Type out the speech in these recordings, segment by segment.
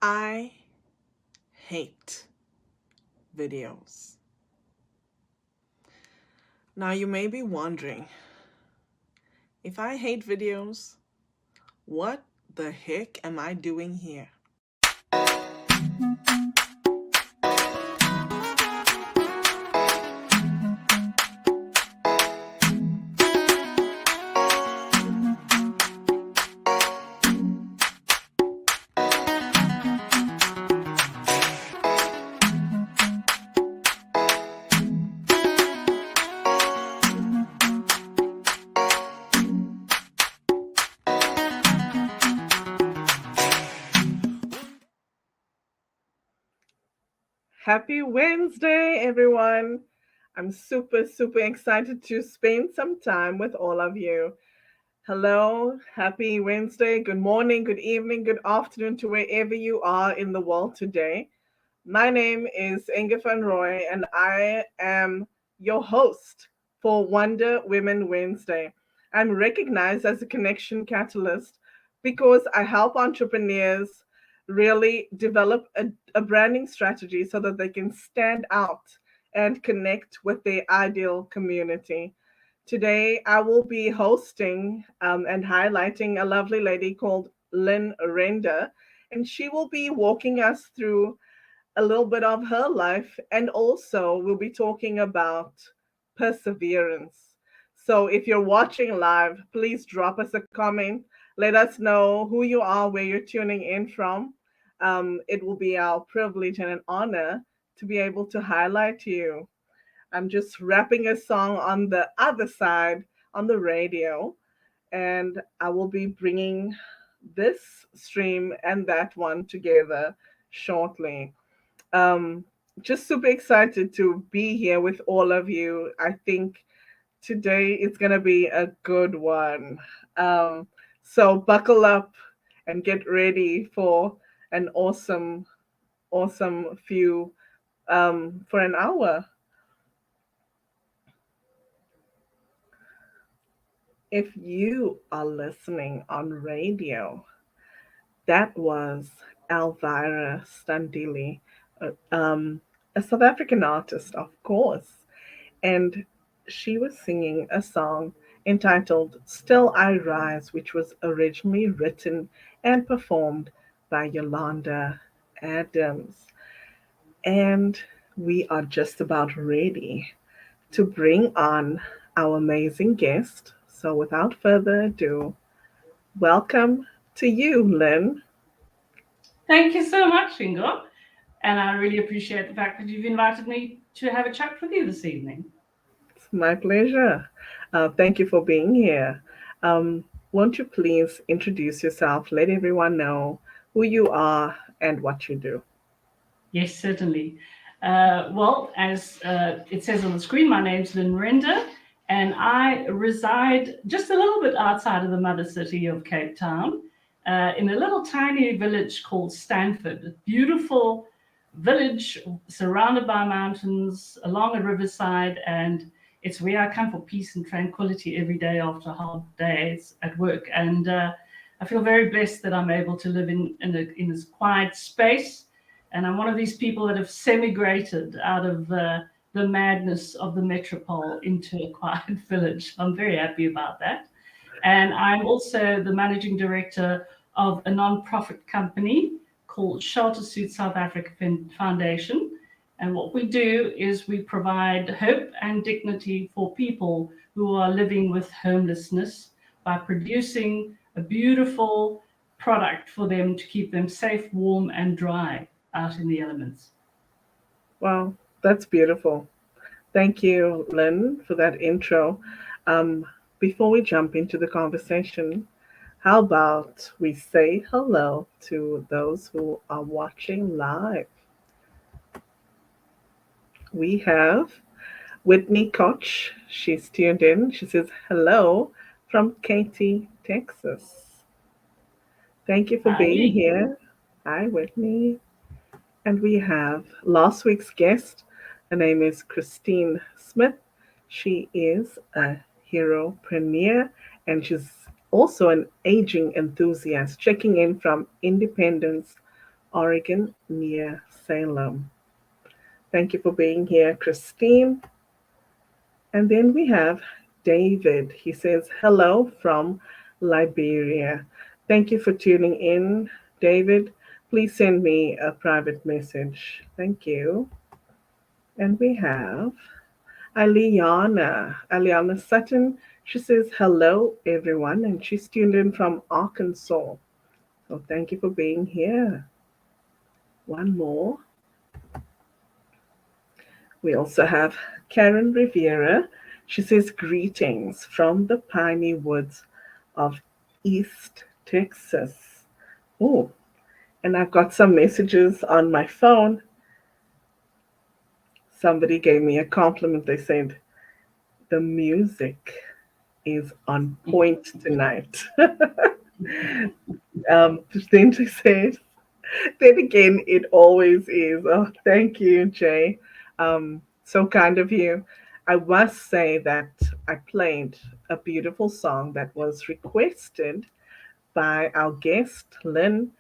I hate videos. Now, you may be wondering, if I hate videos, what the heck am I doing here? Happy Wednesday, everyone. I'm super excited to spend some time with all of you. Hello, happy Wednesday. Good morning, good evening, good afternoon to wherever you are in the world today. My name is Inge van Roy, and I am your host for Wonder Women Wednesday. I'm recognized as a connection catalyst because I help entrepreneurs really develop a branding strategy so that they can stand out and connect with their ideal community. Today, I will be hosting and highlighting a lovely lady called Lynn Render, and she will be walking us through a little bit of her life, and also we'll be talking about perseverance. So if you're watching live, please drop us a comment. Let us know who you are, where you're tuning in from. It will be our privilege and an honor to be able to highlight you. I'm just rapping a song on the other side on the radio, and I will be bringing this stream and that one together shortly. Um, just super excited to be here with all of you. I think today is going to be a good one. So buckle up and get ready for an awesome few for an hour. If you are listening on radio, that was Elvira Standili, a South African artist, of course. And she was singing a song entitled Still I Rise, which was originally written and performed by Yolanda Adams. And we are just about ready to bring on our amazing guest. So without further ado, welcome to you, Lynn. Thank you so much, Ingo. And I really appreciate the fact that you've invited me to have a chat with you this evening. It's my pleasure. Thank you for being here. Won't you please introduce yourself? Let everyone know who you are and what you do. Yes, certainly. As it says on the screen, my name's Lynn Render, and I reside just a little bit outside of the mother city of Cape Town, in a little tiny village called Stanford. A beautiful village surrounded by mountains along a riverside, and it's where I come for peace and tranquility every day after hard days at work. And I feel very blessed that I'm able to live in this quiet space, and I'm one of these people that have semigrated out of the madness of the metropole into a quiet village. I'm very happy about that. And I'm also the managing director of a non-profit company called Shelter Suit South Africa Foundation. And what we do is we provide hope and dignity for people who are living with homelessness by producing a beautiful product for them to keep them safe, warm, and dry out in the elements. Wow, that's beautiful. Thank you, Lynn, for that intro. Um, Before we jump into the conversation, how about we say hello to those who are watching live? We have Whitney Koch. She's tuned in. She says hello from Katy, Texas. Thank you for being Hi. here. Hi, Whitney. And we have last week's guest. Her name is Christine Smith. She is a heropreneur, and she's also an aging enthusiast, checking in from Independence, Oregon near Salem. Thank you for being here, Christine. And then we have David. He says, hello from Liberia. Thank you for tuning in, David. Please send me a private message. Thank you. And we have Aliana Sutton. She says, hello, everyone. And she's tuned in from Arkansas. So thank you for being here. One more. We also have Karen Rivera. She says, greetings from the piney woods of East Texas. Oh, and I've got some messages on my phone. Somebody gave me a compliment. They said, the music is on point tonight. Then she said, then again, it always is. Oh, thank you, Jay. So kind of you. I must say that I played a beautiful song that was requested by our guest, Lynn,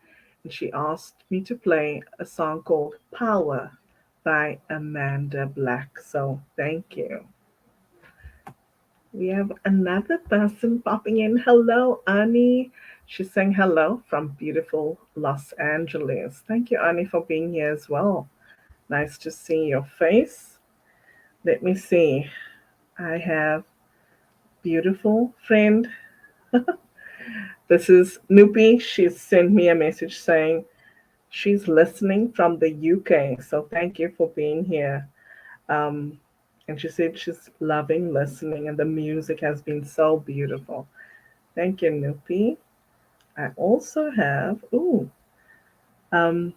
and she asked me to play a song called Power by Amanda Black. So thank you. We have another person popping in. Hello, Annie. She's saying hello from beautiful Los Angeles. Thank you, Annie, for being here as well. Nice to see your face. Let me see. I have beautiful friend. This is Nupi. She sent me a message saying she's listening from the UK. So thank you for being here. Um, and she said she's loving listening, and the music has been so beautiful. Thank you, Nupi. I also have, um,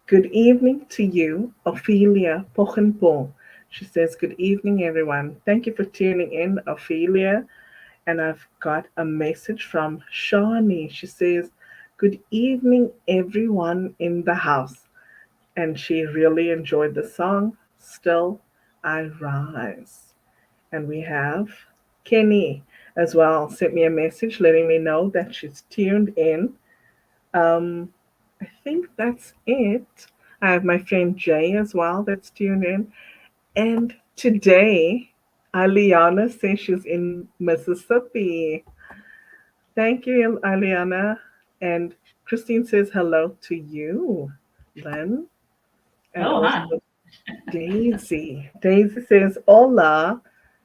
good evening to you, Ophelia Pochenpo. She says, good evening, everyone. Thank you for tuning in, Ophelia. And I've got a message from Shani. She says, good evening, everyone in the house. And she really enjoyed the song, Still I Rise. And we have Kenny as well sent me a message letting me know that she's tuned in. I think that's it. I have my friend Jay as well that's tuned in. And today, Aliana says she's in Mississippi. Thank you, Aliana. And Christine says hello to you, Len. And Oh, hi. also Daisy. Daisy says, hola,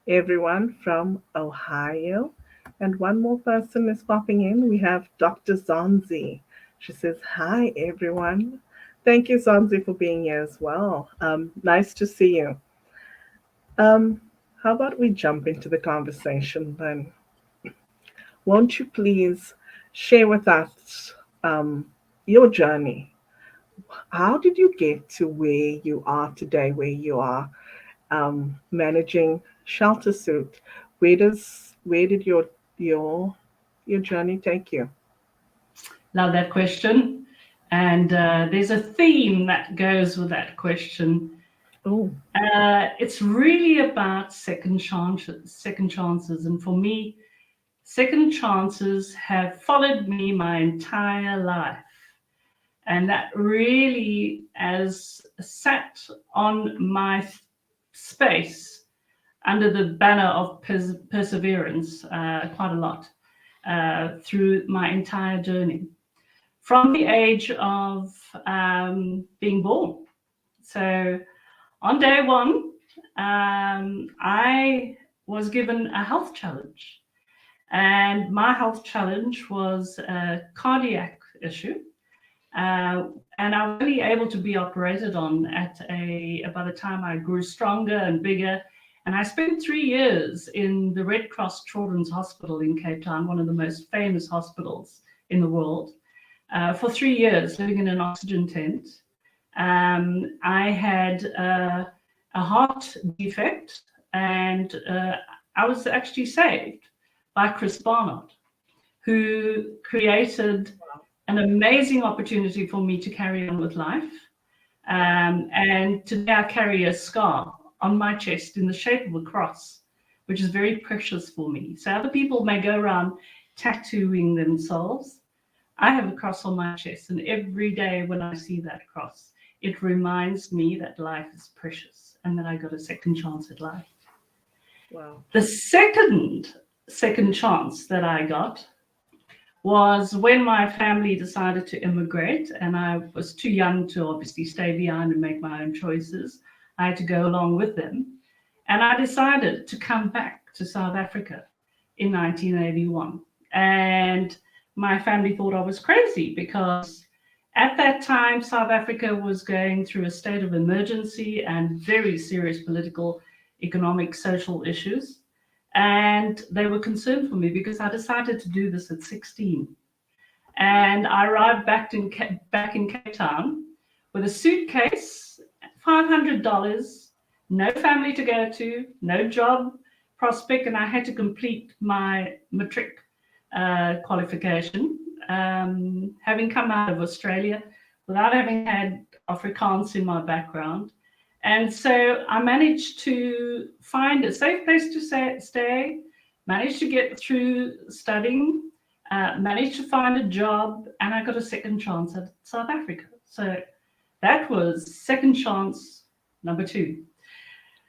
everyone from Ohio. And one more person is popping in. We have Dr. Zonzi. She says, hi, everyone. Thank you, Zonzi, for being here as well. Nice to see you. Um, how about we jump into the conversation then? Won't you please share with us your journey? How did you get to where you are today, where you are managing Shelter Suit? Where did your journey take you? Love that question. And there's a theme that goes with that question. Oh, It's really about second chances. Second chances, and for me, second chances have followed me my entire life, and that really has sat on my space under the banner of perseverance quite a lot through my entire journey from the age of being born. So on day one, I was given a health challenge, and my health challenge was a cardiac issue. And I was only able to be operated on by the time I grew stronger and bigger. And I spent 3 years in the Red Cross Children's Hospital in Cape Town, one of the most famous hospitals in the world, for 3 years, living in an oxygen tent. I had a heart defect, and I was actually saved by Chris Barnard, who created an amazing opportunity for me to carry on with life. And today I carry a scar on my chest in the shape of a cross, which is very precious for me. So other people may go around tattooing themselves, I have a cross on my chest, and every day when I see that cross, it reminds me that life is precious and that I got a second chance at life. Wow. The second chance that I got was when my family decided to immigrate, and I was too young to obviously stay behind and make my own choices. I had to go along with them. And I decided to come back to South Africa in 1981. And my family thought I was crazy because at that time, South Africa was going through a state of emergency and very serious political, economic, social issues. And they were concerned for me because I decided to do this at 16. And I arrived back in Cape Town with a suitcase, $500, no family to go to, no job prospect, and I had to complete my matric qualification, having come out of Australia without having had Afrikaans in my background. And so I managed to find a safe place to stay, managed to get through studying, managed to find a job, and I got a second chance at South Africa. So that was second chance number 2.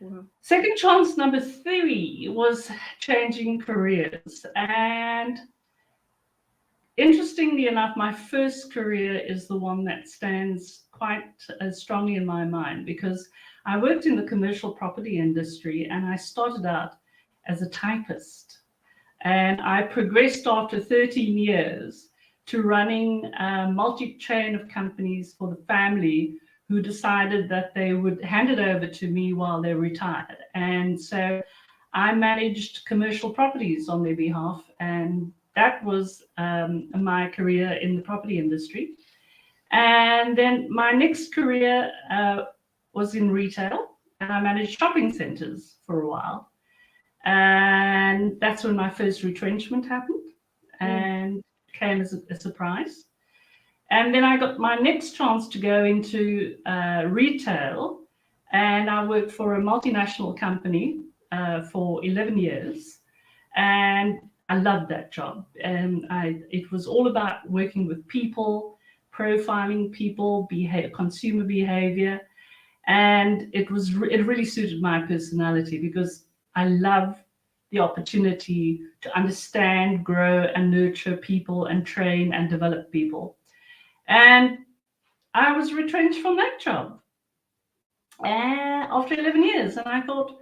Wow. Second chance number 3 was changing careers. And interestingly enough, my first career is the one that stands quite strongly in my mind because I worked in the commercial property industry and I started out as a typist. And I progressed after 13 years to running a multi-chain of companies for the family who decided that they would hand it over to me while they retired. And so I managed commercial properties on their behalf, and that was my career in the property industry. And then my next career was in retail, and I managed shopping centers for a while. And that's when my first retrenchment happened and came as a surprise. And then I got my next chance to go into retail, and I worked for a multinational company for 11 years. And I loved that job. And it was all about working with people, profiling people, consumer behavior. And it really suited my personality because I love the opportunity to understand, grow, and nurture people and train and develop people. And I was retrenched from that job after 11 years. And I thought,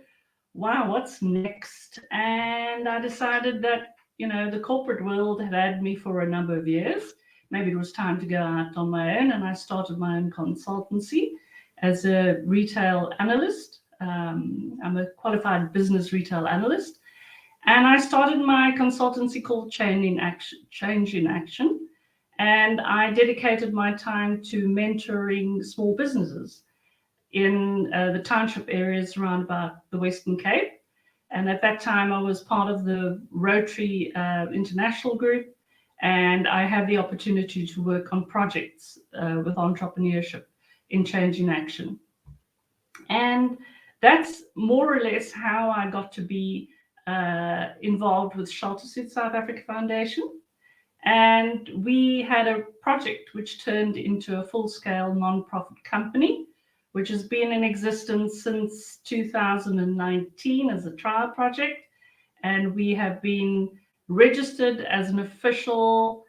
wow, what's next? And I decided that, the corporate world had me for a number of years. Maybe it was time to go out on my own. And I started my own consultancy as a retail analyst. I'm a qualified business retail analyst. And I started my consultancy called Change in Action. And I dedicated my time to mentoring small businesses in the township areas around about the Western Cape. And at that time, I was part of the Rotary International Group, and I had the opportunity to work on projects with entrepreneurship in Change in Action. And that's more or less how I got to be involved with Shelter Suit South Africa Foundation. And we had a project which turned into a full-scale non-profit company, which has been in existence since 2019 as a trial project. And we have been registered as an official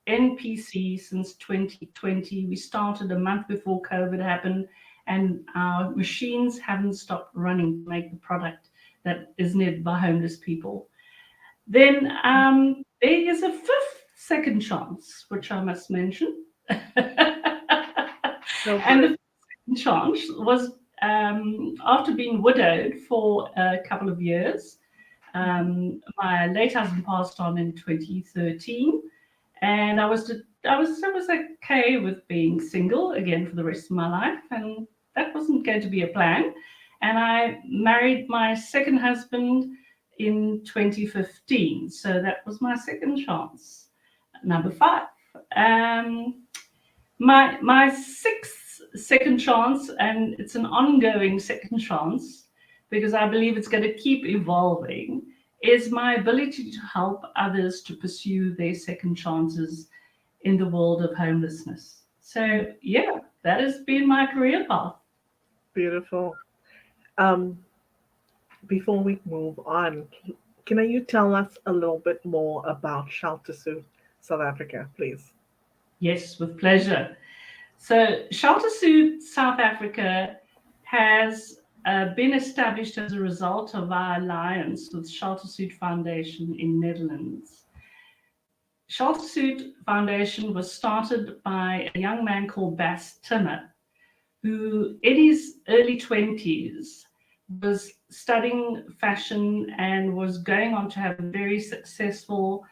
NPC since 2020. We started a month before COVID happened, and our machines haven't stopped running to make the product that is needed by homeless people. Then there is a second chance, which I must mention. And the second chance was after being widowed for a couple of years. My late husband passed on in 2013, and I was okay with being single again for the rest of my life, and that wasn't going to be a plan. And I married my second husband in 2015, so that was my second chance. Number 5. My sixth second chance, and it's an ongoing second chance because I believe it's going to keep evolving, is my ability to help others to pursue their second chances in the world of homelessness. So yeah, that has been my career path. Beautiful. Um, Before we move on, can you tell us a little bit more about Shelter Suit South Africa, please? Yes, with pleasure. So Shelter Suit South Africa has been established as a result of our alliance with Shelter Suit Foundation in Netherlands. Shelter Suit Foundation was started by a young man called Bas Timmer, who in his early 20s was studying fashion and was going on to have a very successful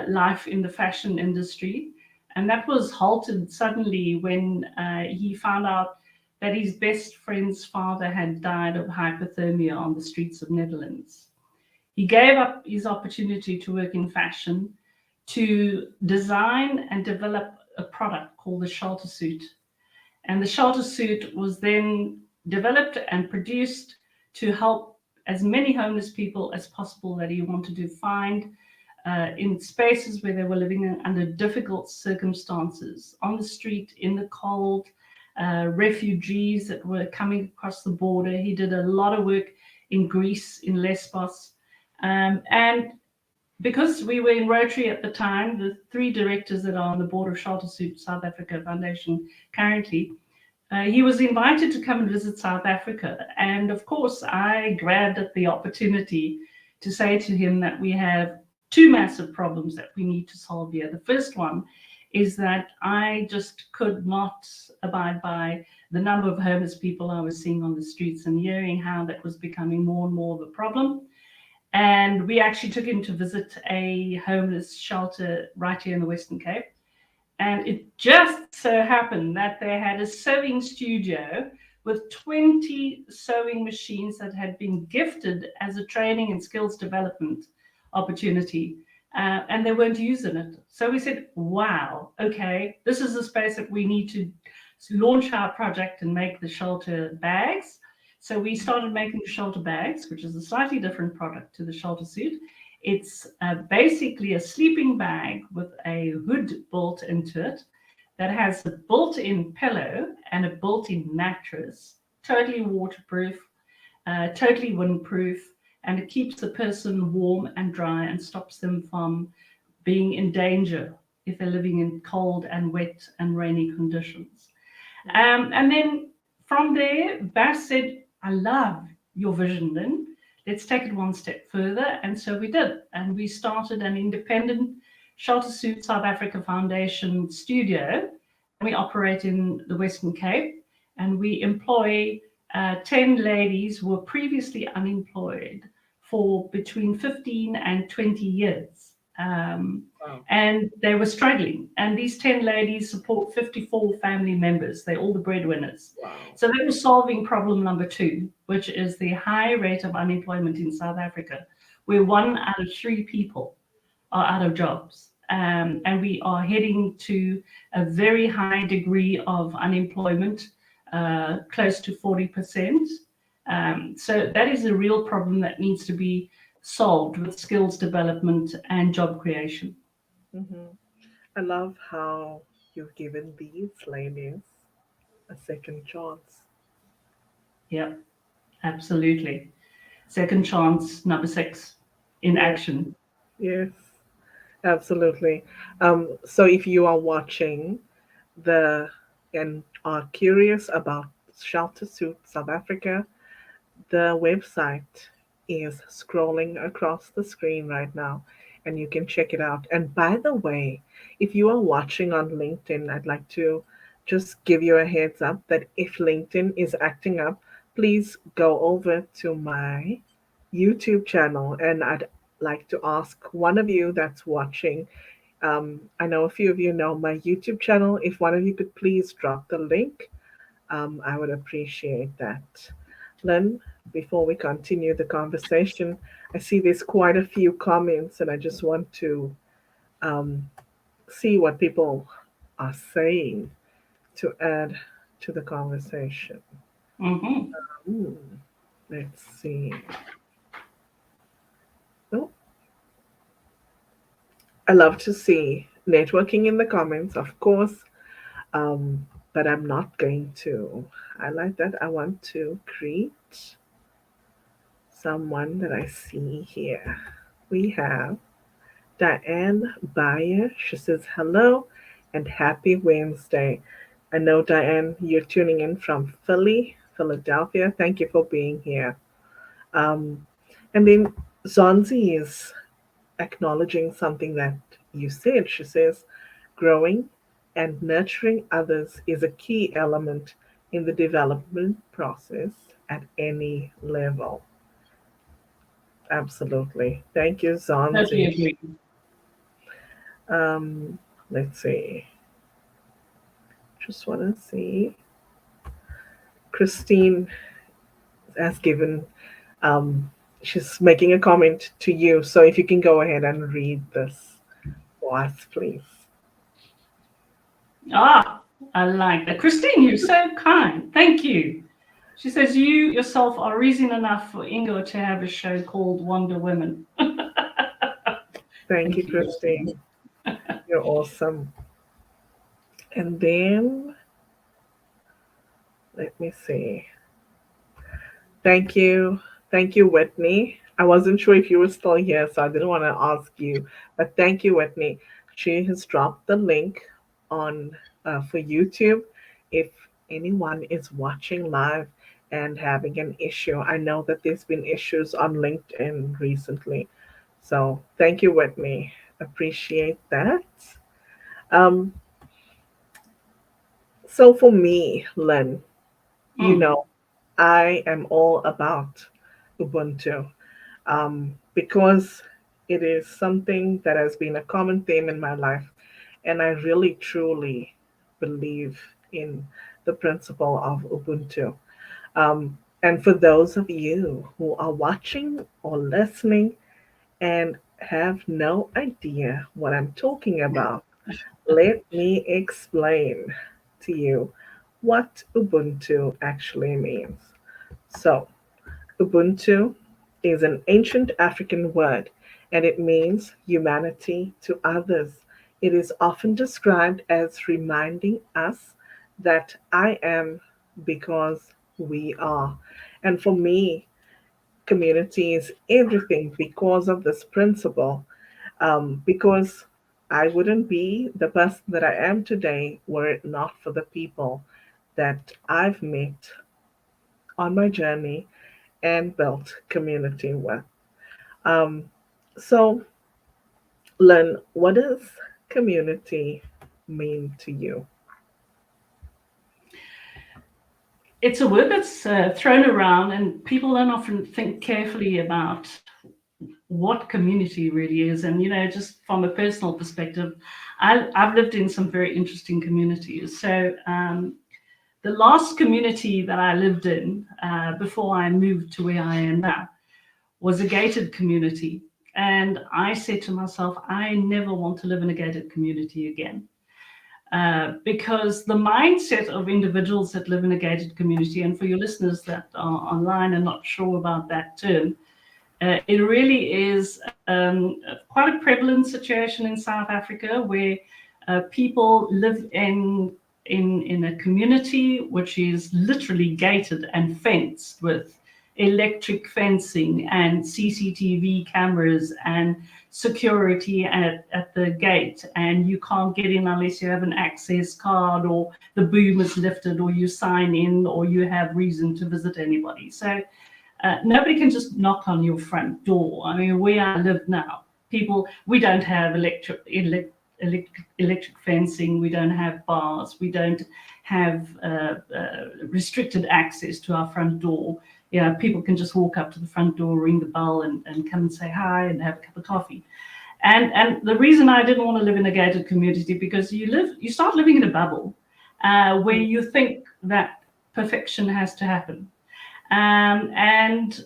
life in the fashion industry. And that was halted suddenly when he found out that his best friend's father had died of hypothermia on the streets of Netherlands. He gave up his opportunity to work in fashion to design and develop a product called the Shelter Suit. And the Shelter Suit was then developed and produced to help as many homeless people as possible that he wanted to find in spaces where they were living under difficult circumstances, on the street, in the cold, refugees that were coming across the border. He did a lot of work in Greece, in Lesbos. And because we were in Rotary at the time, the three directors that are on the board of Shelter Suit South Africa Foundation currently, he was invited to come and visit South Africa. And of course, I grabbed at the opportunity to say to him that we have two massive problems that we need to solve here. The first one is that I just could not abide by the number of homeless people I was seeing on the streets and hearing how that was becoming more and more of a problem. And we actually took him to visit a homeless shelter right here in the Western Cape. And it just so happened that they had a sewing studio with 20 sewing machines that had been gifted as a training and skills development opportunity. And they weren't using it. So we said, wow, okay, this is the space that we need to launch our project and make the shelter bags. So we started making shelter bags, which is a slightly different product to the Shelter Suit. It's basically a sleeping bag with a hood built into it that has a built-in pillow and a built-in mattress, totally waterproof, totally windproof, and it keeps the person warm and dry and stops them from being in danger if they're living in cold and wet and rainy conditions. And then from there, Bas said, I love your vision, Lynn. Let's take it one step further. And so we did. And we started an independent Shelter Suit South Africa Foundation studio. And we operate in the Western Cape. And we employ 10 ladies who were previously unemployed for between 15 and 20 years. Wow. And they were struggling. And these 10 ladies support 54 family members. They're all the breadwinners. Wow. So they were solving problem number 2, which is the high rate of unemployment in South Africa, where 1 out of 3 people are out of jobs. And we are heading to a very high degree of unemployment, close to 40%. So that is a real problem that needs to be solved with skills development and job creation. Mm-hmm. I love how you've given these ladies a second chance. Yeah, absolutely. Second chance, number 6, in action. Yes, absolutely. So if you are watching the and are curious about Shelter Suit South Africa, the website is scrolling across the screen right now, and you can check it out. And by the way, if you are watching on LinkedIn, I'd like to just give you a heads up that if LinkedIn is acting up, please go over to my YouTube channel, and I'd like to ask one of you that's watching. I know a few of you know my YouTube channel. If one of you could please drop the link, I would appreciate that. Lynn, before we continue the conversation, I see there's quite a few comments, and I just want to um, see what people are saying to add to the conversation. Mm-hmm. Let's see. Oh, I love to see networking in the comments, of course. But I'm not going to highlight that. I want to greet someone that I see here. We have Diane Bayer. She says hello and happy Wednesday. I know, Diane, you're tuning in from Philadelphia. Thank you for being here. Um, and then Zonzi is acknowledging something that you said. She says, growing and nurturing others is a key element in the development process at any level. Absolutely. Thank you, Totally Zonzi. agree. Um, let's see. Just want to see. Christine has given, um, she's making a comment to you. So if you can go ahead and read this for us, please. Ah, I like that. Christine, you're so kind. Thank you. She says, you yourself are reason enough for Ingo to have a show called Wonder Women. Thank you, Thank you, Christine. Christine. You're awesome. And then, let me see. Thank you. Thank you, Whitney. I wasn't sure if you were still here, so I didn't want to ask you. But thank you, Whitney. She has dropped the link on for YouTube. If anyone is watching live and having an issue, I know that there's been issues on LinkedIn recently. So thank you, Whitney. Appreciate that. Um, so for me, Len, you Mm. know, I am all about Ubuntu, because it is something that has been a common theme in my life. And I really truly believe in the principle of Ubuntu. And for those of you who are watching or listening and have no idea what I'm talking about, let me explain to you what Ubuntu actually means. So, Ubuntu is an ancient African word and it means humanity to others. It is often described as reminding us that I am because we are. And for me, community is everything because of this principle. Because I wouldn't be the person that I am today were it not for the people that I've met on my journey and built community with. Um, so, Len, what does community mean to you? It's a word that's thrown around, and people don't often think carefully about what community really is. And, just from a personal perspective, I've lived in some very interesting communities. So, the last community that I lived in before I moved to where I am now was a gated community. And I said to myself, I never want to live in a gated community again. Because the mindset of individuals that live in a gated community, and for your listeners that are online and not sure about that term, it really is quite a prevalent situation in South Africa where people live in a community which is literally gated and fenced with electric fencing and CCTV cameras and security at the gate, and you can't get in unless you have an access card or the boom is lifted or you sign in or you have reason to visit anybody. So nobody can just knock on your front door. I mean, where I live now, we don't have electric fencing, we don't have bars, we don't have restricted access to our front door. Yeah, people can just walk up to the front door, ring the bell, and come and say hi and have a cup of coffee. And the reason I didn't want to live in a gated community, because you start living in a bubble where you think that perfection has to happen. And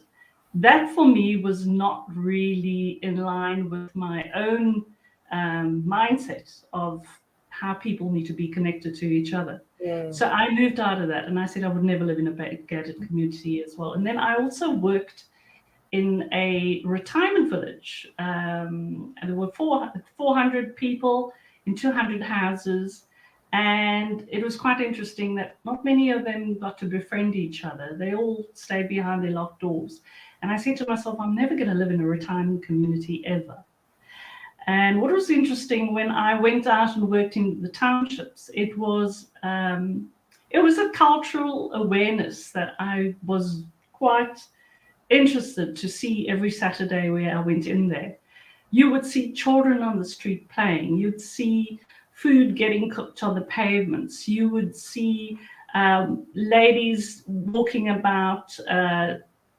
that for me was not really in line with my own mindset of how people need to be connected to each other. Mm, So I moved out of that and I said I would never live in a gated community as well. And then I also worked in a retirement village, and there were 400 people in 200 houses. And it was quite interesting that not many of them got to befriend each other. They all stayed behind their locked doors. And I said to myself, I'm never going to live in a retirement community ever. And what was interesting, when I went out and worked in the townships, it was a cultural awareness that I was quite interested to see every Saturday where I went in there. You would see children on the street playing. You'd see food getting cooked on the pavements. You would see ladies walking about,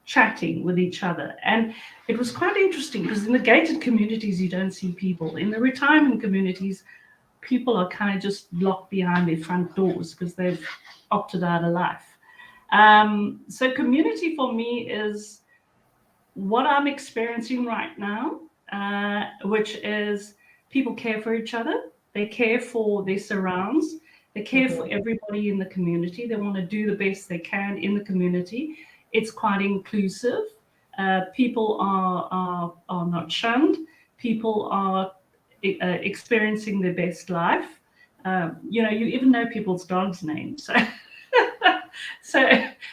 chatting with each other. And it was quite interesting because in the gated communities, you don't see people. In the retirement communities, people are kind of just locked behind their front doors because they've opted out of life. So community for me is what I'm experiencing right now, which is people care for each other. They care for their surrounds. They care for everybody in the community. They want to do the best they can in the community. It's quite inclusive. People are not shunned. People are experiencing their best life. You even know people's dogs' names. So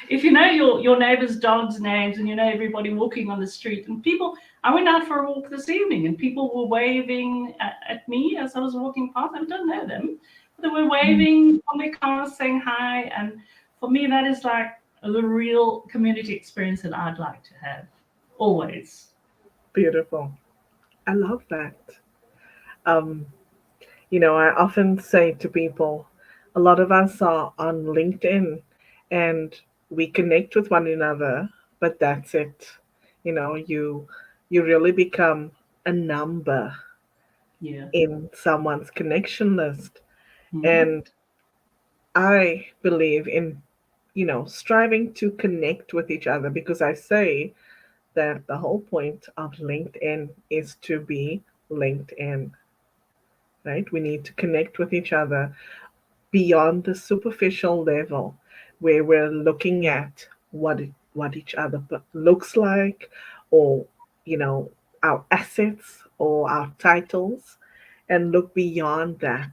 if you know your neighbor's dog's names, and you know everybody walking on the street, and people, I went out for a walk this evening and people were waving at me as I was walking past. I don't know them, but they were waving on their cars saying hi. And for me, that is like a real community experience that I'd like to have always. Beautiful. I love that. Um, I often say to people, a lot of us are on LinkedIn and we connect with one another, but that's it. You really become a number Yeah. in someone's connection list. Mhm. And I believe in, striving to connect with each other, because I say that the whole point of LinkedIn is to be LinkedIn, right? We need to connect with each other beyond the superficial level where we're looking at what each other looks like, or you know our assets or our titles, and look beyond that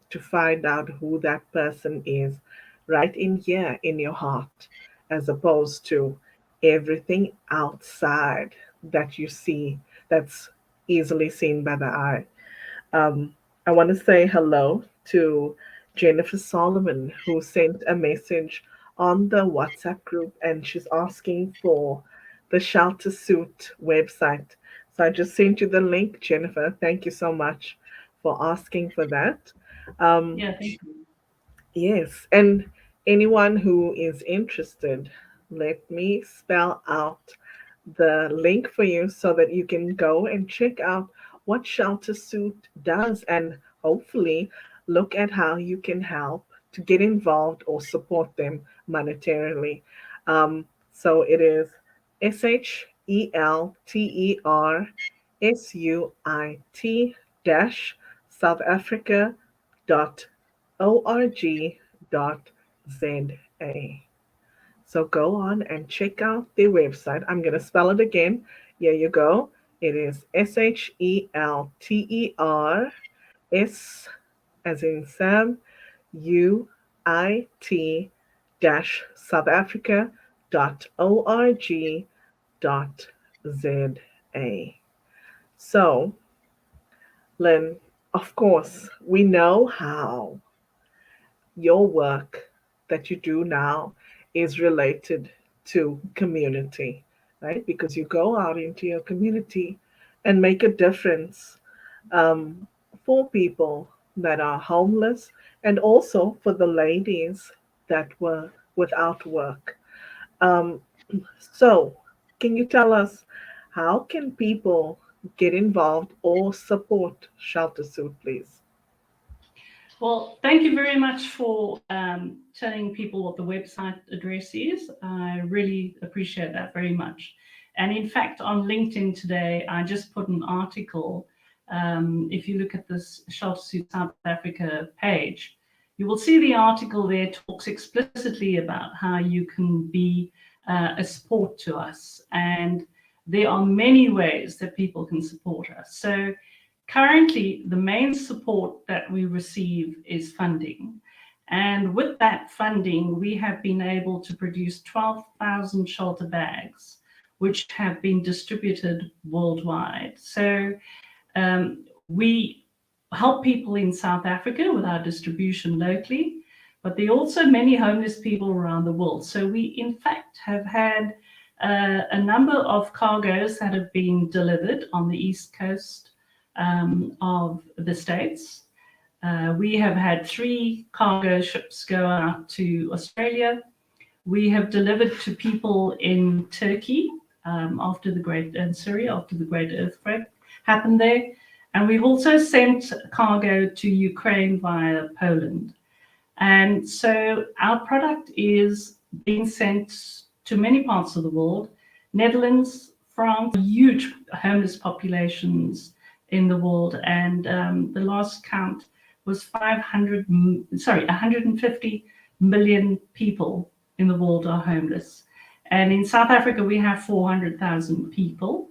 to find out who that person is right in here in your heart, as opposed to everything outside that you see, that's easily seen by the eye. um, I want to say hello to Jennifer Solomon, who sent a message on the WhatsApp group, and she's asking for the Shelter Suit website. So I just sent you the link, Jennifer. Thank you so much for asking for that. Um, Yeah, thank you. yes, and anyone who is interested, let me spell out the link for you so that you can go and check out what Shelter Suit does, and hopefully look at how you can help to get involved or support them monetarily. So it is SHELTERSUIT dash South Africa .org.za. So go on and check out their website. I'm going to spell it again. Here you go. It is SHELTERS, as in Sam, UIT dash South Africa .org.za. So, Lynn, of course, we know how your work that you do now is related to community, right? Because you go out into your community and make a difference, um, for people that are homeless, and also for the ladies that were without work. Um, so, can you tell us, how can people get involved or support Shelter Suit, please? Well, thank you very much for telling people what the website address is. I really appreciate that very much. And in fact, on LinkedIn today, I just put an article. If you look at this Shelter Suit South Africa page, you will see the article there talks explicitly about how you can be a support to us. And there are many ways that people can support us. So currently, the main support that we receive is funding. And with that funding, we have been able to produce 12,000 shelter bags, which have been distributed worldwide. So we help people in South Africa with our distribution locally, but there are also many homeless people around the world. So we, in fact, have had a number of cargoes that have been delivered on the East Coast of the States. We have had 3 cargo ships go out to Australia. We have delivered to people in Turkey after the great, and Syria after the great earthquake happened there. And we've also sent cargo to Ukraine via Poland. And so our product is being sent to many parts of the world. Netherlands, France, huge homeless populations in the world. And the last count was 150 million people in the world are homeless. And in South Africa, we have 400,000 people.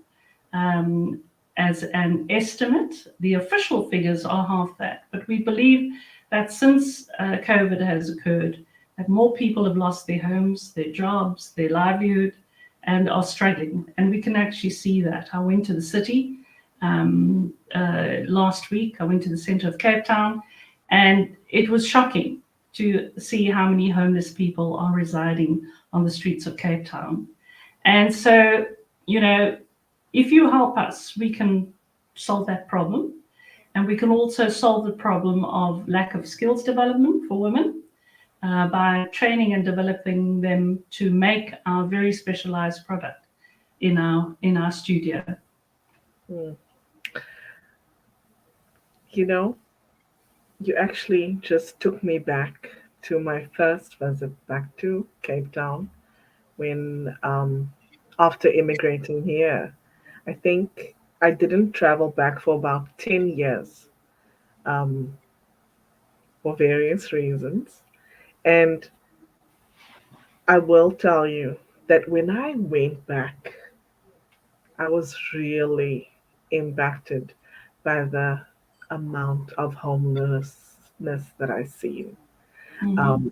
As an estimate, the official figures are half that. But we believe that since COVID has occurred, that more people have lost their homes, their jobs, their livelihood, and are struggling. And we can actually see that. I went to the city last week. I went to the center of Cape Town, and it was shocking to see how many homeless people are residing on the streets of Cape Town. And so, if you help us, we can solve that problem. And we can also solve the problem of lack of skills development for women by training and developing them to make our very specialized product in our studio. You actually just took me back to my first visit back to Cape Town when after immigrating here. I think I didn't travel back for about 10 years for various reasons. And I will tell you that when I went back, I was really impacted by the amount of homelessness that I seen. Mm-hmm.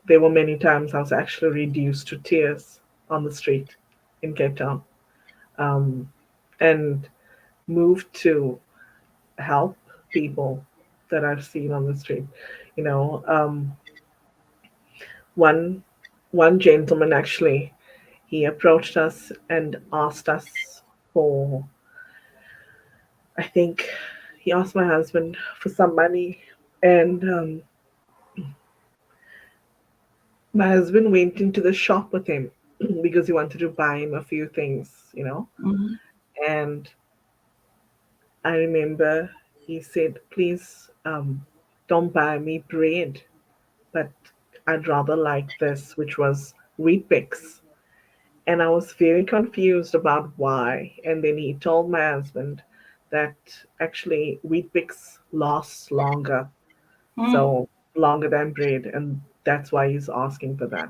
There were many times I was actually reduced to tears on the street in Cape Town, and moved to help people that I've seen on the street. You know, one one gentleman actually, he approached us and asked us for, I think he asked my husband for some money, and my husband went into the shop with him because he wanted to buy him a few things. Mm-hmm. And I remember he said, please, don't buy me bread, but I'd rather like this, which was wheat bix. And I was very confused about why. And then he told my husband that actually wheat bix lasts longer, so longer than bread, and that's why he's asking for that.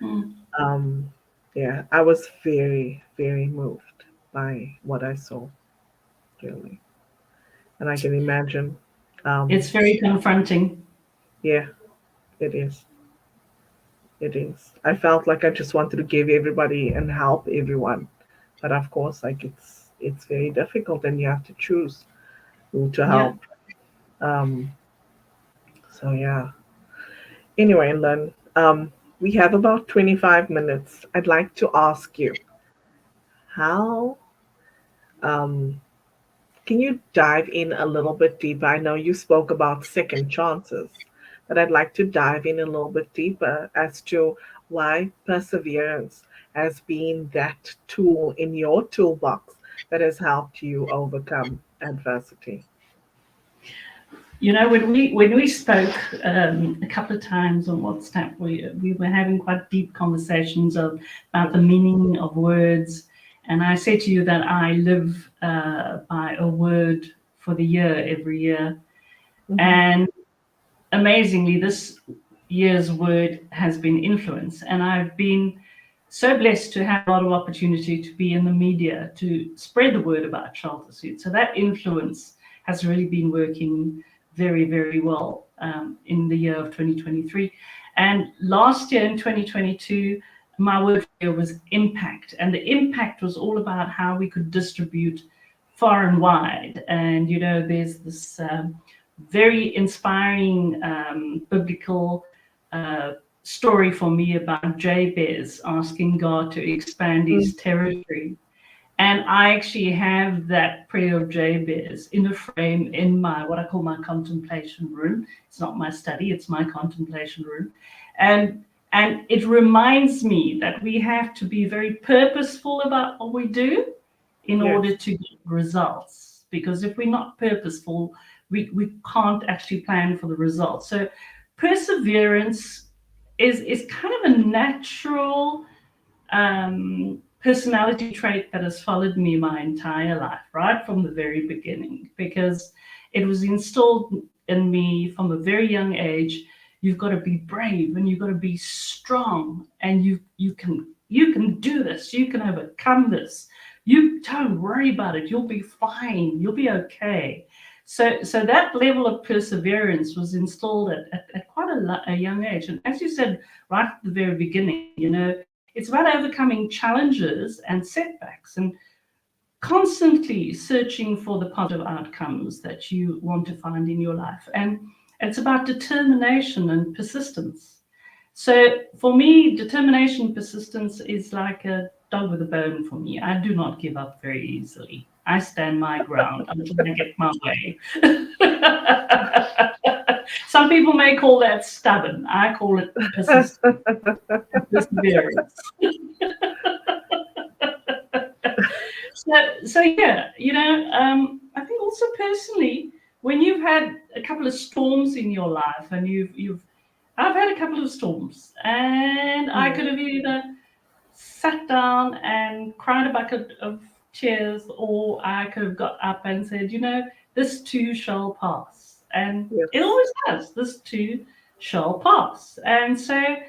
Mm-hmm. Um, yeah, I was very, very moved by what I saw, really, and I can imagine. It's very confronting. Yeah, it is. It is. I felt like I just wanted to give everybody and help everyone, but of course, like it's very difficult, and you have to choose who to Yeah. help. Um, so yeah. Anyway, Len, we have about 25 minutes. I'd like to ask you how um, can you dive in a little bit deeper? I know you spoke about second chances, but I'd like to dive in a little bit deeper as to why perseverance has been that tool in your toolbox that has helped you overcome adversity. When we spoke a couple of times on WhatsApp, we were having quite deep conversations about the meaning of words, and I said to you that I live by a word for the year every year, Mhm. and amazingly, this year's word has been influence, and I've been so blessed to have a lot of opportunity to be in the media to spread the word about Shelter Suit. So that influence has really been working very, very well in the year of 2023. And last year in 2022, my word was impact. And the impact was all about how we could distribute far and wide. And, there's this very inspiring biblical story for me about Jabez asking God to expand his territory. And I actually have that prayer of Jabez in a frame in what I call my contemplation room. It's not my study, it's my contemplation room. And it reminds me that we have to be very purposeful about what we do in order to get results. Because if we're not purposeful, we can't actually plan for the results. So perseverance is kind of a natural personality trait that has followed me my entire life, right from the very beginning, because it was instilled in me from a very young age. You've got to be brave and you've got to be strong, and you can do this, you can overcome this. You don't worry about it, you'll be fine, you'll be okay. So that level of perseverance was installed at quite a young age. And as you said right at the very beginning, it's about overcoming challenges and setbacks and constantly searching for the positive outcomes that you want to find in your life. And it's about determination and persistence. So for me, determination and persistence is like a dog with a bone for me. I do not give up very easily. I stand my ground until I get my way. Some people may call that stubborn. I call it persistence. Perseverance. So yeah, I think also personally, when you've had a couple of storms in your life, and I've had a couple of storms, and I could have either sat down and cried a bucket of tears, or I could have got up and said, this too shall pass. And it always has. This too shall pass. And so I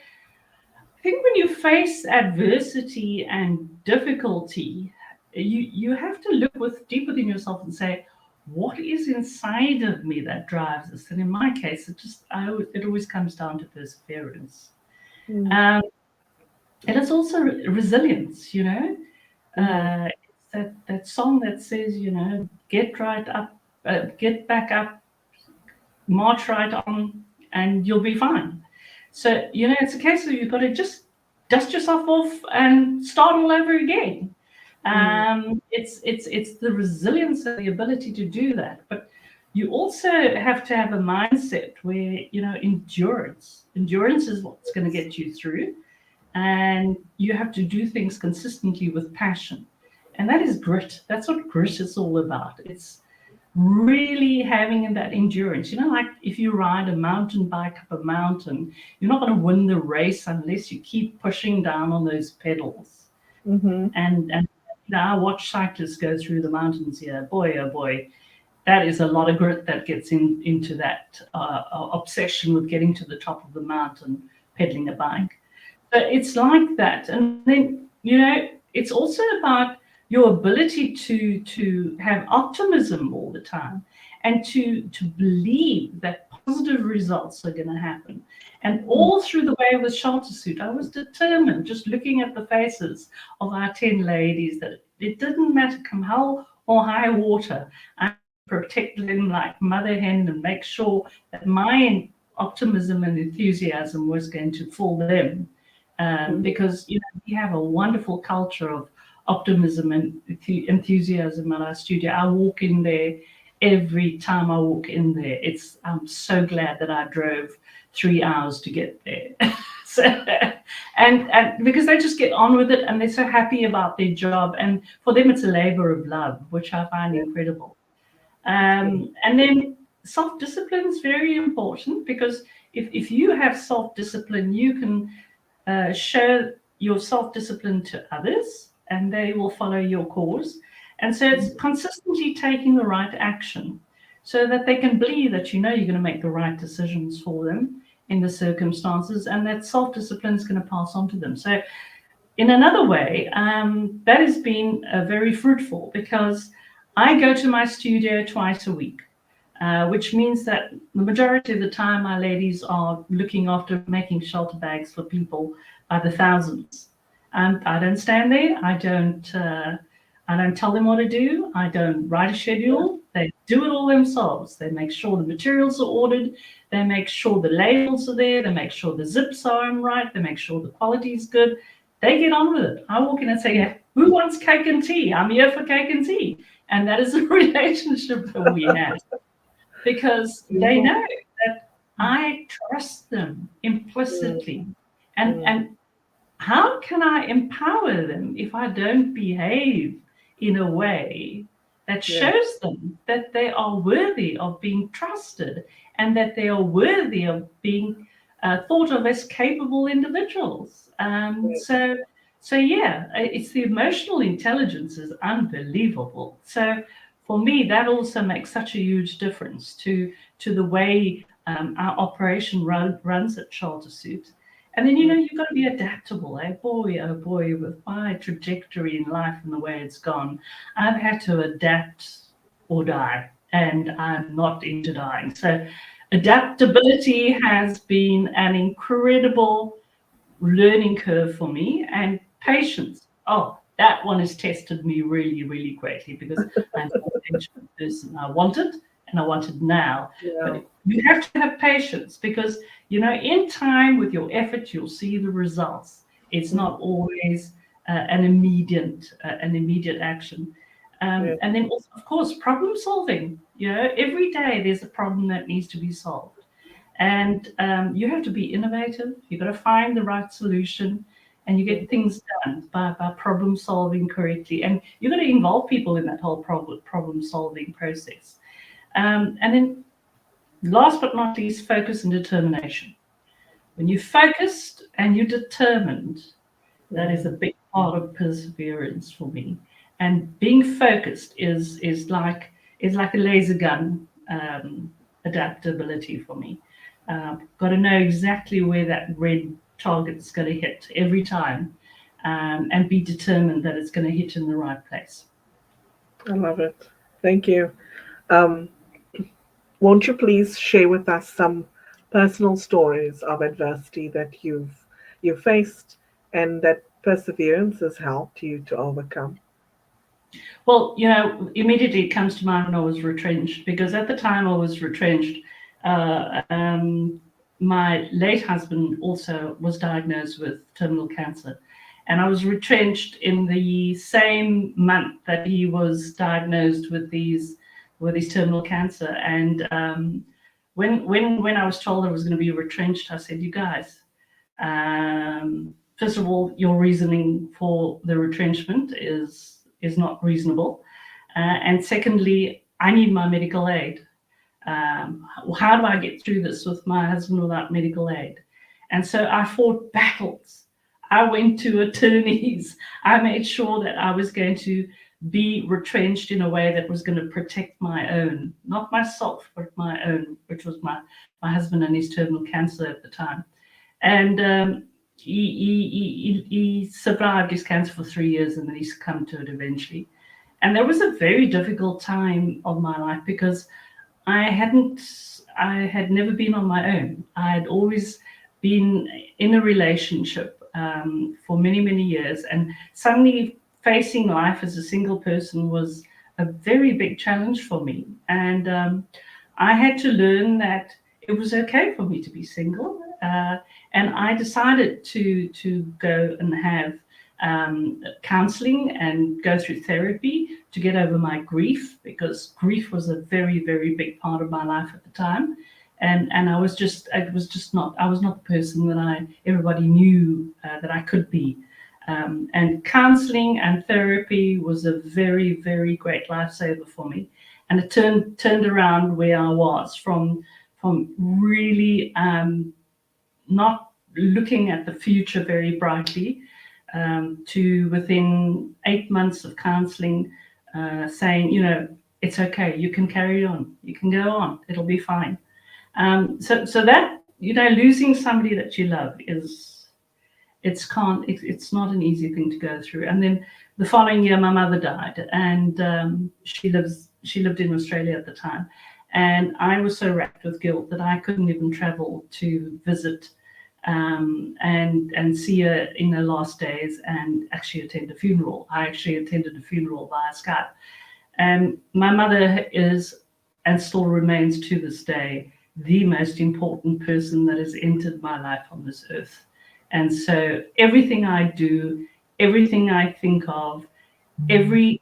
think when you face adversity and difficulty, you have to look deep within yourself and say, what is inside of me that drives this? And in my case, it always comes down to perseverance. And it's also resilience, It's that song that says, get right up, get back up, march right on, and you'll be fine. So, it's a case of you've got to just dust yourself off and start all over again. It's the resilience and the ability to do that. But you also have to have a mindset where, endurance is what's going to get you through. And you have to do things consistently with passion. And that is grit. That's what grit is all about. It's really having that endurance. Like if you ride a mountain bike up a mountain, you're not going to win the race unless you keep pushing down on those pedals. And I watch cyclists go through the mountains here. Boy, oh boy, that is a lot of grit that gets into that obsession with getting to the top of the mountain, pedaling a bike. So it's like that. And then, it's also about your ability to have optimism all the time, and to believe that positive results are going to happen. And all through the way with Shelter Suit, I was determined, just looking at the faces of our 10 ladies, that it didn't matter come hell or high water, I protect them like mother hen and make sure that my optimism and enthusiasm was going to fool them. Because we have a wonderful culture of optimism and enthusiasm at our studio. I walk in there every time I walk in there. I'm so glad that I drove 3 hours to get there. and because they just get on with it, and they're so happy about their job, and for them it's a labor of love, which I find incredible. And then self-discipline is very important, because if you have self-discipline, you can show your self-discipline to others, and they will follow your cause. And so it's consistently taking the right action so that they can believe that you're going to make the right decisions for them in the circumstances, and that self-discipline is going to pass on to them. So in another way, that has been very fruitful because I go to my studio twice a week, which means that the majority of the time my ladies are looking after making shelter bags for people by the thousands. I don't stand there. I don't tell them what to do. I don't write a schedule. They do it all themselves. They make sure the materials are ordered. They make sure the labels are there. They make sure the zips are right. They make sure the quality is good. They get on with it. I walk in and say, who wants cake and tea? I'm here for cake and tea. And that is the relationship that we have, because they know that I trust them implicitly. And how can I empower them if I don't behave in a way that shows them that they are worthy of being trusted and that they are worthy of being thought of as capable individuals? So yeah, it's the emotional intelligence is unbelievable. So for me, that also makes such a huge difference to the way our operation runs at Shelter Suit. And then, you've got to be adaptable. Boy, oh boy, with my trajectory in life and the way it's gone, I've had to adapt or die, and I'm not into dying. So adaptability has been an incredible learning curve for me, and patience. Oh, that one has tested me really, really greatly because I'm a patient person. I want it, and I want it now. But you have to have patience because, in time with your effort, you'll see the results. It's not always an immediate action. And then also, of course, problem solving. Every day there's a problem that needs to be solved. And you have to be innovative. You've got to find the right solution, and you get things done by problem solving correctly. And you've got to involve people in that whole problem solving process. And then last but not least, focus and determination. When you're focused and you're determined, that is a big part of perseverance for me. And being focused is like a laser gun adaptability for me. Got to know exactly where that red target is going to hit every time, and be determined that it's going to hit in the right place. I love it. Thank you. Won't you please share with us some personal stories of adversity that you've faced and that perseverance has helped you to overcome? Well, immediately it comes to mind when I was retrenched, because at the time I was retrenched, my late husband also was diagnosed with terminal cancer. And I was retrenched in the same month that he was diagnosed with these terminal cancer. And when I was told I was going to be retrenched, I said, you guys, first of all, your reasoning for the retrenchment is not reasonable. And secondly, I need my medical aid. How do I get through this with my husband without medical aid? And so I fought battles. I went to attorneys. I made sure that I was going to be retrenched in a way that was going to protect my own, not myself, but my own, which was my husband and his terminal cancer at the time. And he survived his cancer for 3 years, and then he succumbed to it eventually. And that was a very difficult time of my life because I had never been on my own. I had always been in a relationship for many, many years, and suddenly facing life as a single person was a very big challenge for me. And I had to learn that it was okay for me to be single. And I decided to go and have counseling and go through therapy to get over my grief, because grief was a very, very big part of my life at the time. And I was not the person that everybody knew that I could be. And counseling and therapy was a very, very great lifesaver for me. And it turned around where I was from really not looking at the future very brightly, to within 8 months of counseling, saying, it's okay, you can carry on, you can go on, it'll be fine. So that, losing somebody that you love it's not an easy thing to go through. And then the following year, my mother died, and she lived in Australia at the time, and I was so racked with guilt that I couldn't even travel to visit and see her in her last days and actually attend a funeral. I actually attended a funeral via Skype. And my mother is, and still remains to this day, the most important person that has entered my life on this earth. And so everything I do, everything I think of, every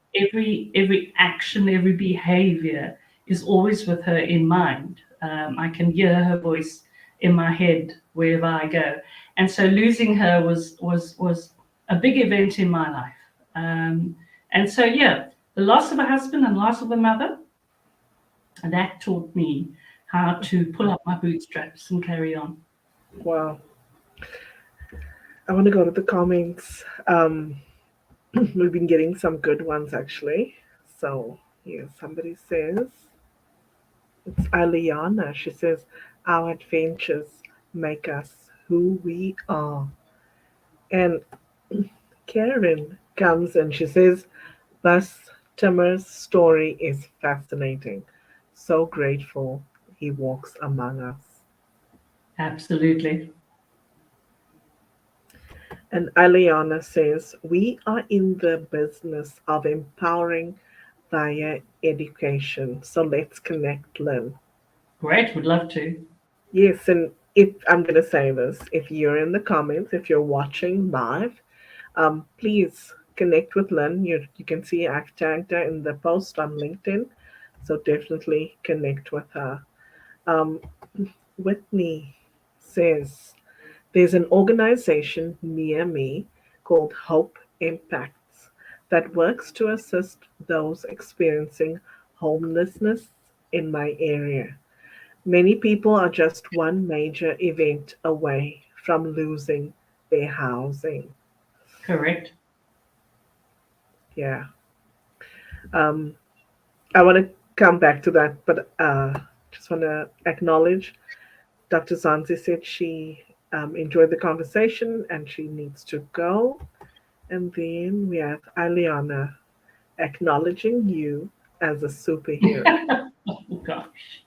action, every behavior is always with her in mind. I can hear her voice in my head wherever I go. And so losing her was a big event in my life. And so, yeah, the loss of a husband and loss of a mother, and that taught me how to pull up my bootstraps and carry on. Wow. I want to go to the comments. We've been getting some good ones actually. So here somebody says, it's Aliana. She says, our adventures make us who we are. And Karen comes and she says, Bus Timmer's story is fascinating. So grateful he walks among us. Absolutely. And Aliana says, we are in the business of empowering via education. So let's connect, Lynn. Great, would love to. Yes, and if I'm going to say this, if you're in the comments, if you're watching live, please connect with Lynn. You can see I've tagged her in the post on LinkedIn, so definitely connect with her. Um, Whitney says, there's an organization near me called Hope Impacts that works to assist those experiencing homelessness in my area. Many people are just one major event away from losing their housing. Correct. Yeah. Um, I want to come back to that, but just want to acknowledge Dr. Zanzi said she enjoyed the conversation and she needs to go. And then we have Aliana acknowledging you as a superhero. Oh gosh.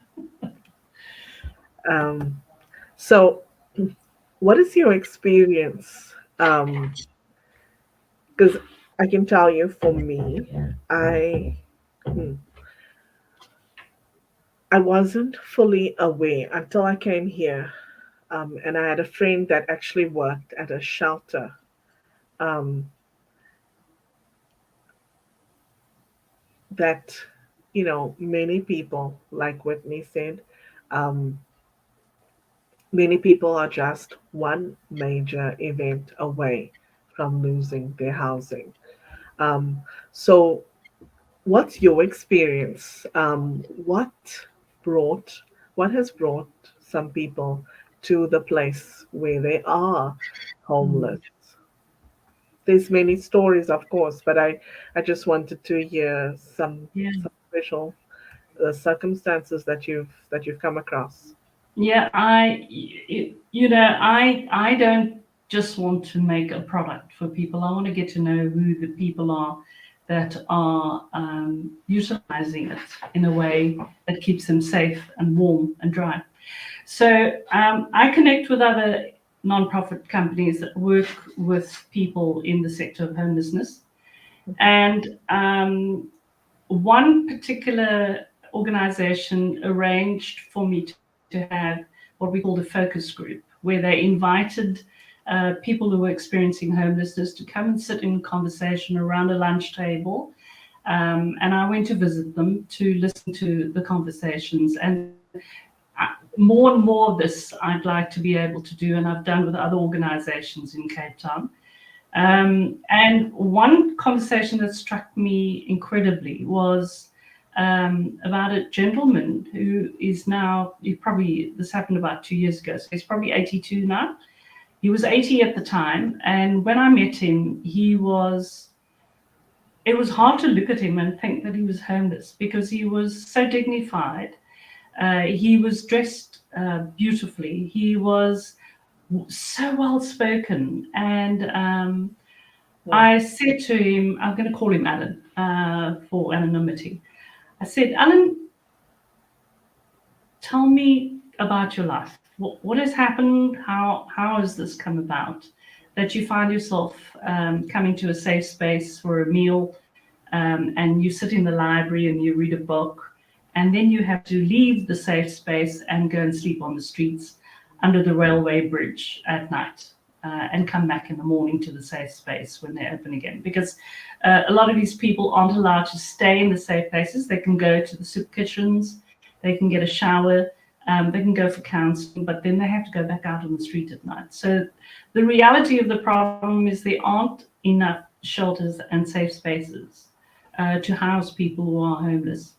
Um, so, what is your experience? Because I can tell you, for me, I hmm, I wasn't fully aware until I came here, and I had a friend that actually worked at a shelter. Um, that many people, like Whitney said, um, many people are just one major event away from losing their housing. Um, so, what's your experience? Brought, what has brought some people to the place where they are homeless? Mm. There's many stories, of course, but I just wanted to hear Yeah. some special circumstances that you've come across. Yeah, I don't just want to make a product for people. I want to get to know who the people are that are utilizing it in a way that keeps them safe and warm and dry. So I connect with other nonprofit companies that work with people in the sector of homelessness. And one particular organization arranged for me to have what we called a focus group, where they invited people who were experiencing homelessness to come and sit in conversation around a lunch table. And I went to visit them to listen to the conversations. And more and more of this I'd like to be able to do, and I've done with other organizations in Cape Town. And one conversation that struck me incredibly was about a gentleman who is now, this happened about 2 years ago, so he's probably 82 now. He was 80 at the time, and when I met him, it was hard to look at him and think that he was homeless because he was so dignified. He was dressed beautifully. He was so well spoken. And Mm. I said to him, I'm going to call him Alan for anonymity. I said, Alan, tell me about your life. What has happened? How has this come about? That you find yourself coming to a safe space for a meal, and you sit in the library and you read a book, and then you have to leave the safe space and go and sleep on the streets under the railway bridge at night. And come back in the morning to the safe space when they open again. Because a lot of these people aren't allowed to stay in the safe places. They can go to the soup kitchens, they can get a shower, they can go for counseling, but then they have to go back out on the street at night. So the reality of the problem is there aren't enough shelters and safe spaces to house people who are homeless.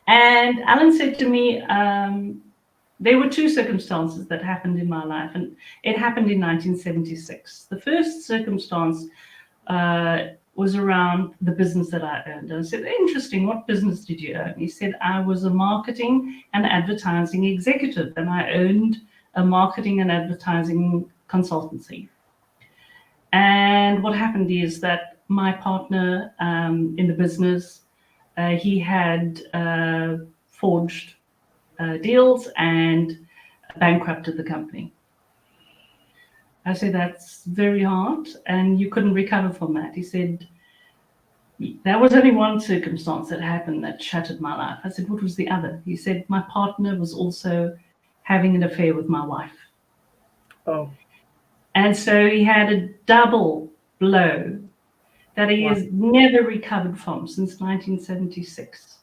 And Alan said to me, there were two circumstances that happened in my life, and it happened in 1976. The first circumstance was around the business that I owned. And I said, interesting, what business did you own? He said, I was a marketing and advertising executive, and I owned a marketing and advertising consultancy. And what happened is that my partner in the business, he had forged deals and bankrupted the company. I said, that's very hard, and you couldn't recover from that. He said, there was only one circumstance that happened that shattered my life. I said, what was the other? He said, my partner was also having an affair with my wife. Oh, And so he had a double blow that he wow. has never recovered from since 1976,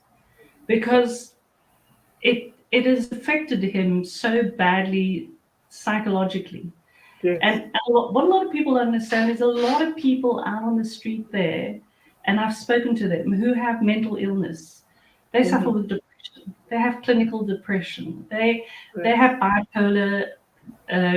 because it has affected him so badly psychologically. Yes. And what a lot of people understand is a lot of people out on the street there, and I've spoken to them, who have mental illness. They suffer Mm-hmm. with depression. They have clinical depression. They Yes. have bipolar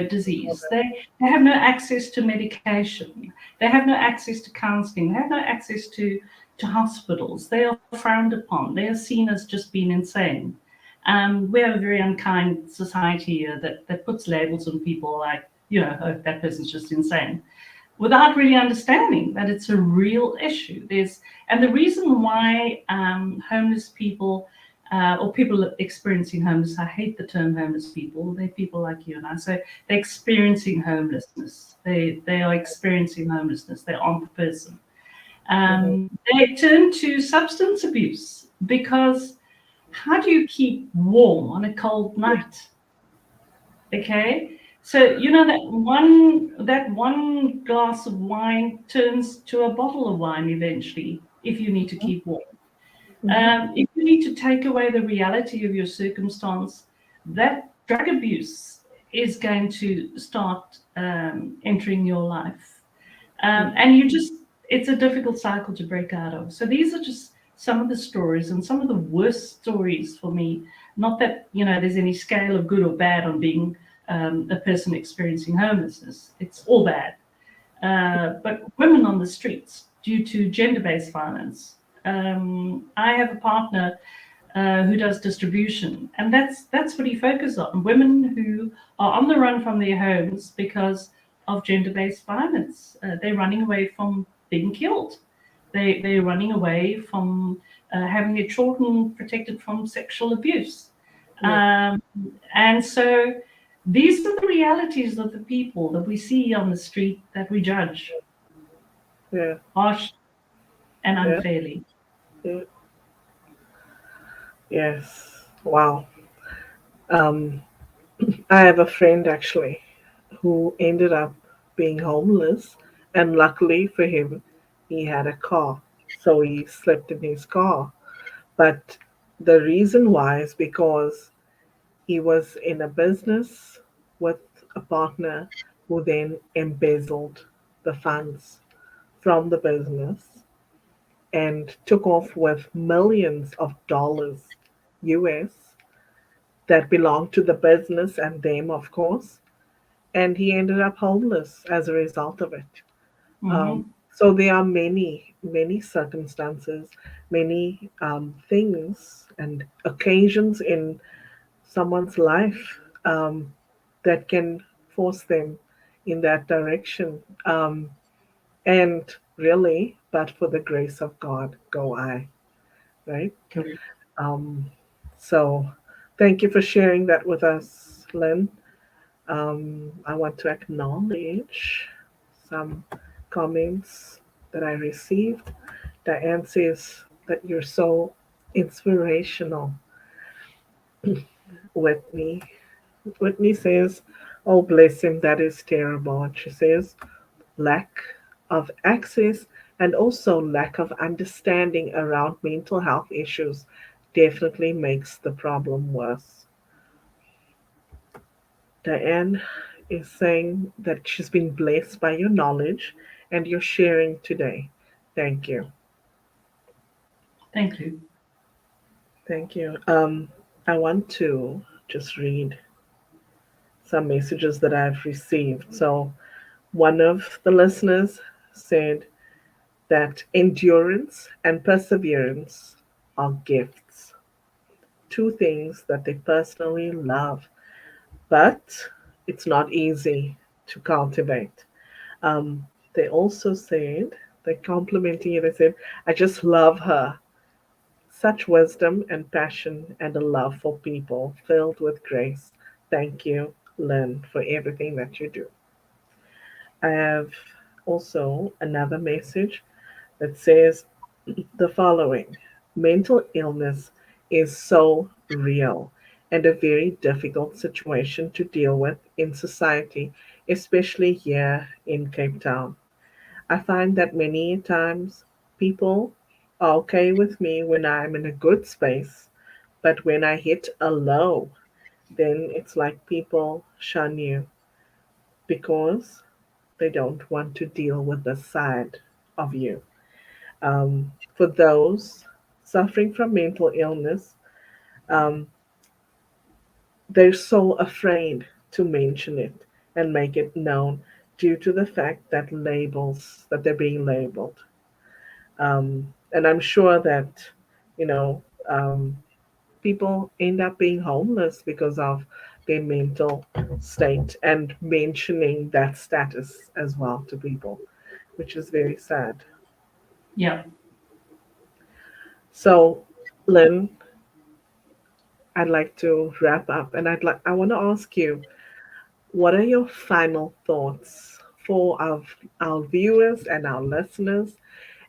disease. They have no access to medication. They have no access to counseling. They have no access to hospitals. They are frowned upon. They are seen as just being insane. We have a very unkind society here that puts labels on people like, oh, that person's just insane, without really understanding that it's a real issue. And the reason why homeless people or people experiencing homeless, I hate the term homeless people, they're people like you and I, so they're experiencing homelessness. They are experiencing homelessness. They aren't the person. Mm-hmm. They turn to substance abuse, because how do you keep warm on a cold night? Okay, so that one glass of wine turns to a bottle of wine eventually if you need to keep warm. Mm-hmm. If you need to take away the reality of your circumstance, that drug abuse is going to start entering your life. And it's a difficult cycle to break out of. So these are just some of the stories, and some of the worst stories for me. Not that, there's any scale of good or bad on being a person experiencing homelessness. It's all bad. But women on the streets due to gender-based violence. I have a partner who does distribution, and that's what he focuses on: women who are on the run from their homes because of gender-based violence. They're running away from being killed. They're running away from having their children protected from sexual abuse. Yeah. Um, and so these are the realities of the people that we see on the street that we judge Yeah. harsh and Yeah. unfairly. Yeah. Yes. Wow. Um, I have a friend actually who ended up being homeless, and luckily for him, he had a car, so he slept in his car. But the reason why is because he was in a business with a partner who then embezzled the funds from the business and took off with millions of dollars US that belonged to the business and them, of course. And he ended up homeless as a result of it. Mm-hmm. So there are many, many circumstances, many things and occasions in someone's life that can force them in that direction. And really, but for the grace of God, go I, right? Correct. Um, so thank you for sharing that with us, Lynn. I want to acknowledge some comments that I received. Diane says that you're so inspirational. Whitney. Whitney says, "Oh, bless him, that is terrible." And she says, lack of access and also lack of understanding around mental health issues definitely makes the problem worse. Diane is saying that she's been blessed by your knowledge and your sharing today. Thank you. Thank you. Thank you. I want to just read some messages that I've received. So, one of the listeners said that endurance and perseverance are gifts, two things that they personally love, but it's not easy to cultivate. They also said, they complimenting you, they said, I just love her. Such wisdom and passion and a love for people filled with grace. Thank you, Lynn, for everything that you do. I have also another message that says the following: mental illness is so real and a very difficult situation to deal with in society, especially here in Cape Town. I find that many times people are okay with me when I'm in a good space, but when I hit a low, then it's like people shun you because they don't want to deal with the side of you. For those suffering from mental illness, um, they're so afraid to mention it and make it known due to the fact that labels, that they're being labeled. And I'm sure that, you know, people end up being homeless because of their mental state and mentioning that status as well to people, which is very sad. Yeah. So, Lynn, I'd like to wrap up and I want to ask you, what are your final thoughts for our viewers and our listeners?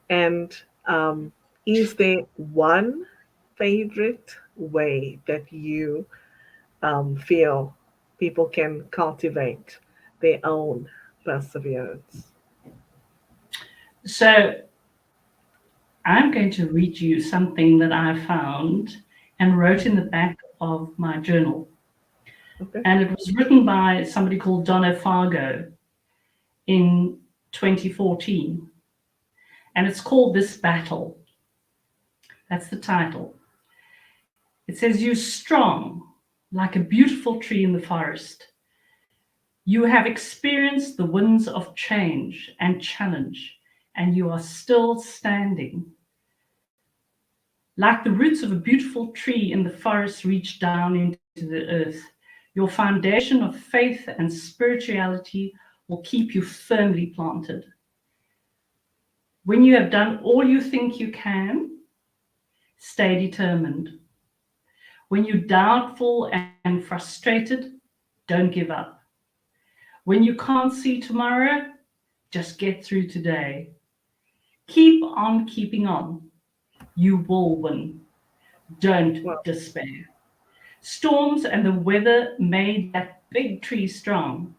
And um, is there one favorite way that you feel people can cultivate their own perseverance? So I'm going to read you something that I found and wrote in the back of my journal. Okay. And it was written by somebody called Donna Fargo in 2014. And it's called This Battle. That's the title. It says, "You strong, like a beautiful tree in the forest. You have experienced the winds of change and challenge, and you are still standing. Like the roots of a beautiful tree in the forest reach down into the earth, your foundation of faith and spirituality will keep you firmly planted. When you have done all you think you can, stay determined. When you're doubtful and frustrated, don't give up. When you can't see tomorrow, just get through today. Keep on keeping on. You will win. Don't Well, despair. Storms and the weather made that big tree strong,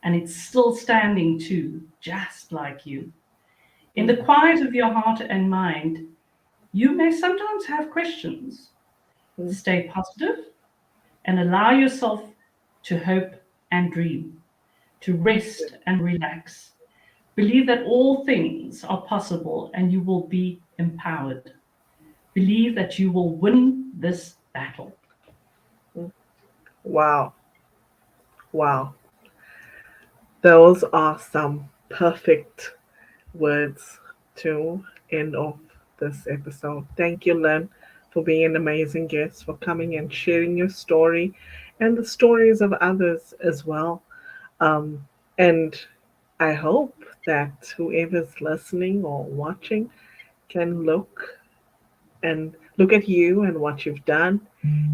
and it's still standing too, just like you. In the mm, quiet of your heart and mind, you may sometimes have questions. mm, Stay positive and allow yourself to hope and dream, to rest and relax. Believe that all things are possible and you will be empowered. Believe that you will win this battle." mm. Wow. Wow. Those are some perfect words to end off this episode. Thank you, Len, for being an amazing guest, for coming and sharing your story and the stories of others as well. Um, and I hope that whoever's listening or watching can look at you and what you've done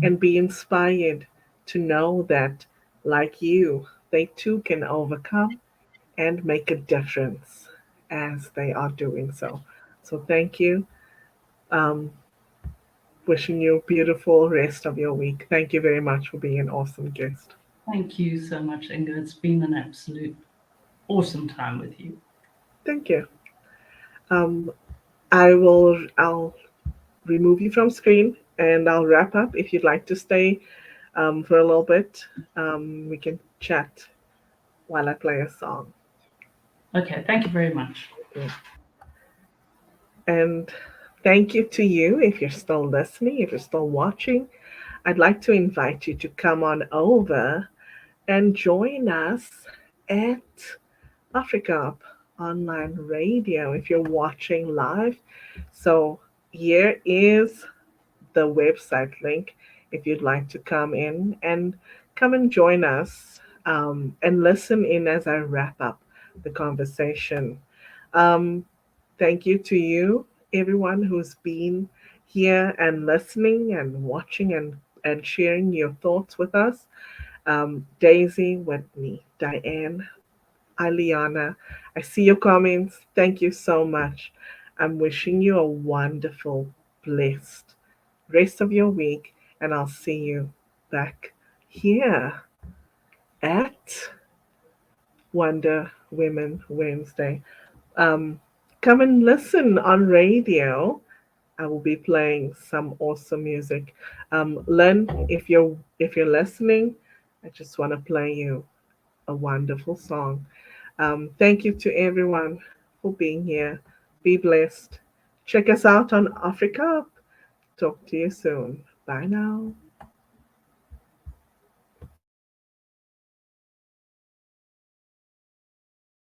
and be inspired to know that, like you, they too can overcome and make a difference as they are doing so. So, thank you. Um, Wishing you a beautiful rest of your week. Thank you very much for being an awesome guest. Thank you so much, Inga. It's been an absolute awesome time with you. Thank you. Um, I'll remove you from screen and I'll wrap up. If you'd like to stay for a little bit, we can chat while I play a song. Okay, thank you very much. Yeah. And thank you to you if you're still listening, if you're still watching. I'd like to invite you to come on over and join us at Africa Up Online Radio if you're watching live. So here is the website link if you'd like to come and join us and listen in as I wrap up the conversation. Um, Thank you to you, everyone who's been here and listening and watching and sharing your thoughts with us. Daisy, Whitney, Diane, Aliana, I see your comments. Thank you so much. I'm wishing you a wonderful, blessed rest of your week, and I'll see you back here at Wonder Women Wednesday. Um, Come and listen on radio. I will be playing some awesome music. Len, if you're listening, I just want to play you a wonderful song. Thank you to everyone for being here. Be blessed. Check us out on Africa. Talk to you soon. Bye now.